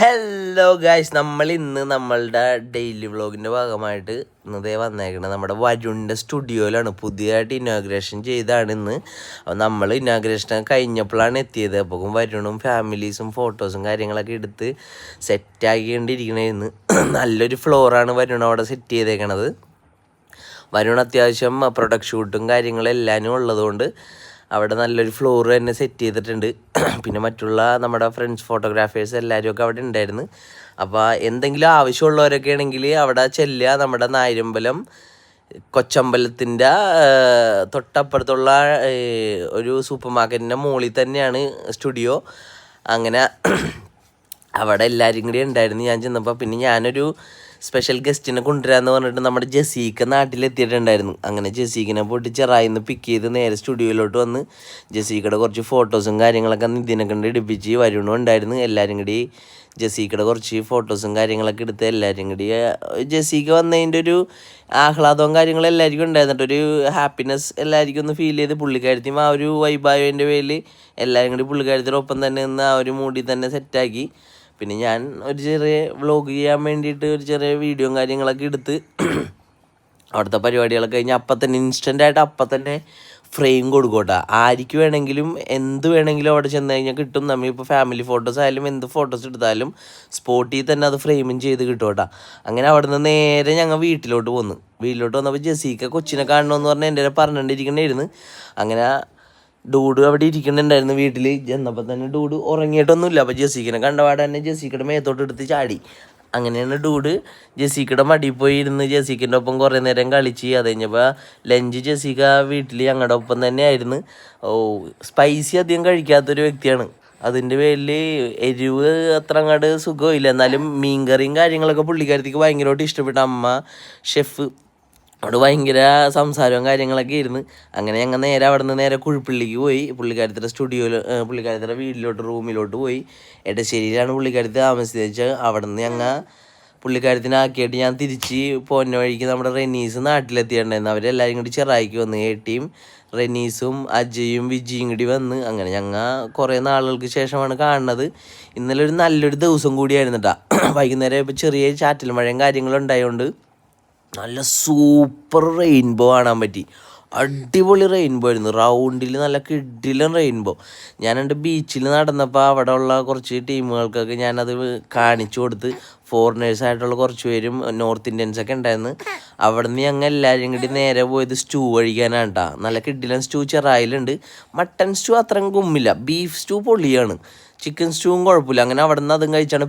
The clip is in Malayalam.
ഹലോ ഗായ്സ്, നമ്മൾ ഇന്ന് നമ്മളുടെ ഡെയിലി വ്ളോഗിൻ്റെ ഭാഗമായിട്ട് ഇന്നതേ വന്നേക്കുന്നത് നമ്മുടെ വരുണിൻ്റെ സ്റ്റുഡിയോയിലാണ്. പുതിയതായിട്ട് ഇനോഗ്രേഷൻ ചെയ്താണ് ഇന്ന്. അപ്പോൾ നമ്മൾ ഇനോഗ്രേഷൻ കഴിഞ്ഞപ്പോഴാണ് എത്തിയത്. അപ്പോൾ വരുണും ഫാമിലീസും ഫോട്ടോസും കാര്യങ്ങളൊക്കെ എടുത്ത് സെറ്റാക്കിക്കൊണ്ടിരിക്കണേന്ന്. നല്ലൊരു ഫ്ലോറാണ് വരുൺ അവിടെ സെറ്റ് ചെയ്തേക്കണത്. വരുൺ അത്യാവശ്യം പ്രൊഡക്റ്റ് ഷൂട്ടും കാര്യങ്ങളും എല്ലാവരും ഉള്ളതുകൊണ്ട് അവിടെ നല്ലൊരു ഫ്ലോർ തന്നെ സെറ്റ് ചെയ്തിട്ടുണ്ട്. പിന്നെ മറ്റുള്ള നമ്മുടെ ഫ്രണ്ട്സ് ഫോട്ടോഗ്രാഫേഴ്സ് എല്ലാവരും ഒക്കെ അവിടെ ഉണ്ടായിരുന്നു. അപ്പോൾ എന്തെങ്കിലും ആവശ്യമുള്ളവരൊക്കെ ആണെങ്കിൽ അവിടെ ചെല്ലുക. നമ്മുടെ നായരമ്പലം കൊച്ചമ്പലത്തിൻ്റെ തൊട്ടപ്പുറത്തുള്ള ഒരു സൂപ്പർ മാർക്കറ്റിൻ്റെ മുകളിൽ തന്നെയാണ് സ്റ്റുഡിയോ. അങ്ങനെ അവിടെ എല്ലാവരും കൂടി ഉണ്ടായിരുന്നു ഞാൻ ചെന്നപ്പോൾ. പിന്നെ ഞാനൊരു സ്പെഷ്യൽ ഗസ്റ്റിനെ കൊണ്ടുവരാമെന്ന് പറഞ്ഞിട്ട് നമ്മുടെ ജസീക്ക നാട്ടിലെത്തിയിട്ടുണ്ടായിരുന്നു. അങ്ങനെ ജസീക്കിനെ പോയിട്ട് ചെറായിന്ന് പിക്ക് ചെയ്ത് നേരെ സ്റ്റുഡിയോയിലോട്ട് വന്ന് ജസീക്കയുടെ കുറച്ച് ഫോട്ടോസും കാര്യങ്ങളൊക്കെ നിതിനെ കണ്ട് എടുപ്പിച്ച് വരുണും ഉണ്ടായിരുന്നു. എല്ലാവരും കൂടി ജസീക്കയുടെ കുറച്ച് ഫോട്ടോസും കാര്യങ്ങളൊക്കെ എടുത്ത് എല്ലാവരും കൂടി ജസീക്ക വന്നതിൻ്റെ ഒരു ആഹ്ലാദവും കാര്യങ്ങളും എല്ലാവർക്കും ഉണ്ടായിരുന്നിട്ട് ഒരു ഹാപ്പിനെസ് എല്ലാവർക്കും ഒന്ന് ഫീൽ ചെയ്ത് പുള്ളിക്കാരത്തിയും ആ ഒരു വൈബായതിൻ്റെ പേരിൽ എല്ലാവരും കൂടി പുള്ളിക്കാരത്തിൻ്റെ ഒപ്പം തന്നെ നിന്ന് ആ ഒരു മൂഡിൽ തന്നെ സെറ്റാക്കി. പിന്നെ ഞാൻ ഒരു ചെറിയ വ്ളോഗ് ചെയ്യാൻ വേണ്ടിയിട്ട് ഒരു ചെറിയ വീഡിയോയും കാര്യങ്ങളൊക്കെ എടുത്ത് അവിടുത്തെ പരിപാടികളൊക്കെ കഴിഞ്ഞ് അപ്പം തന്നെ ഇൻസ്റ്റൻ്റായിട്ട് അപ്പം തന്നെ ഫ്രെയിം കൊടുക്കട്ടെ. ആർക്ക് വേണമെങ്കിലും എന്ത് വേണമെങ്കിലും അവിടെ ചെന്ന് കഴിഞ്ഞാൽ കിട്ടും. നമ്മളിപ്പോൾ ഫാമിലി ഫോട്ടോസ് ആയാലും എന്ത് ഫോട്ടോസ് എടുത്താലും സ്പോട്ടിൽ തന്നെ അത് ഫ്രെയിമും ചെയ്ത് കിട്ടും കേട്ടോ. അങ്ങനെ അവിടെ നിന്ന് നേരെ ഞങ്ങൾ വീട്ടിലോട്ട് വന്നപ്പോൾ ജസീക്ക കൊച്ചിനെ കാണണമെന്ന് പറഞ്ഞാൽ എൻ്റെ പറഞ്ഞുകൊണ്ടിരിക്കണമായിരുന്നു. അങ്ങനെ ഡൂഡ് അവിടെ ഇരിക്കുന്നുണ്ടായിരുന്നു വീട്ടിൽ. ചെന്നപ്പോൾ തന്നെ ഡൂഡ് ഉറങ്ങിയിട്ടൊന്നുമില്ല. അപ്പോൾ ജസീക്കിനെ കണ്ടപാടെ തന്നെ ജസീക്കയുടെ മേത്തോട്ട് എടുത്ത് ചാടി. അങ്ങനെയാണ് ഡൂഡ് ജസീക്കയുടെ മടിയിൽ പോയി ഇരുന്ന് ജസീക്കിൻ്റെ ഒപ്പം കുറേ നേരം കളിച്ച്. അത് കഴിഞ്ഞപ്പോൾ ലഞ്ച് ജസീക്ക വീട്ടിൽ ഞങ്ങളുടെ ഒപ്പം തന്നെ ആയിരുന്നു. സ്പൈസി അധികം കഴിക്കാത്തൊരു വ്യക്തിയാണ്. അതിൻ്റെ പേരിൽ എരിവ് അത്ര അങ്ങോട്ട് സുഖമില്ല. എന്നാലും മീൻകറിയും കാര്യങ്ങളൊക്കെ പുള്ളിക്കാരത്തേക്ക് ഭയങ്കരമായിട്ട് ഇഷ്ടപ്പെട്ട അമ്മ ഷെഫ് അവിടെ ഭയങ്കര സംസാരവും കാര്യങ്ങളൊക്കെ ആയിരുന്നു. അങ്ങനെ ഞങ്ങൾ നേരെ അവിടെ നിന്ന് നേരെ കുഴിപ്പള്ളിക്ക് പോയി. പുള്ളിക്കാരത്തിൻ്റെ സ്റ്റുഡിയോയിൽ പുള്ളിക്കാരത്തിൻ്റെ വീട്ടിലോട്ട് റൂമിലോട്ട് പോയി. എടശ്ശേരിയിലാണ് പുള്ളിക്കാരത്തി താമസിച്ചത് വെച്ചാൽ. അവിടെ നിന്ന് ഞങ്ങൾ പുള്ളിക്കാരത്തിനാക്കിയിട്ട് ഞാൻ തിരിച്ച് പോന്ന വഴിക്ക് നമ്മുടെ റെനീസ് നാട്ടിലെത്തിയിട്ടുണ്ടായിരുന്നു. അവരെല്ലാവരും കൂടി ചെറായിക്ക് വന്ന്. ഏട്ടിയും റെനീസും അജയും വിജിയും കൂടി വന്ന്. അങ്ങനെ ഞങ്ങൾ കുറേ നാളുകൾക്ക് ശേഷമാണ് കാണുന്നത്. ഇന്നലെ ഒരു നല്ലൊരു ദിവസം കൂടിയായിരുന്നു കേട്ടോ. വൈകുന്നേരം ഇപ്പോൾ ചെറിയ ചാറ്റൽ മഴയും കാര്യങ്ങളും ഉണ്ടായതുകൊണ്ട് നല്ല സൂപ്പർ റെയിൻബോ കാണാൻ പറ്റി. അടിപൊളി റെയിൻബോ ആയിരുന്നു. റൗണ്ടിൽ നല്ല കിഡിലും റെയിൻബോ. ഞാൻ എൻ്റെ ബീച്ചിൽ നടന്നപ്പോൾ അവിടെ ഉള്ള കുറച്ച് ടീമുകൾക്കൊക്കെ ഞാനത് കാണിച്ചു കൊടുത്ത്. ഫോറിനേഴ്സായിട്ടുള്ള കുറച്ച് പേരും നോർത്ത് ഇന്ത്യൻസൊക്കെ ഉണ്ടായിരുന്നു. അവിടെ നിന്ന് ഞങ്ങൾ എല്ലാവരും കൂടി നേരെ പോയത് സ്റ്റൂ കഴിക്കാനാണ് കേട്ടോ. നല്ല കിഡിലും സ്റ്റൂ ചെറായിലുണ്ട്. മട്ടൺ സ്റ്റൂ അത്രയും ഗുമ്മില്ല. ബീഫ് സ്റ്റൂ പൊളിയാണ്. ചിക്കൻ സ്റ്റൂവും കുഴപ്പമില്ല. അങ്ങനെ അവിടെ നിന്ന് അതും കഴിച്ചാണ്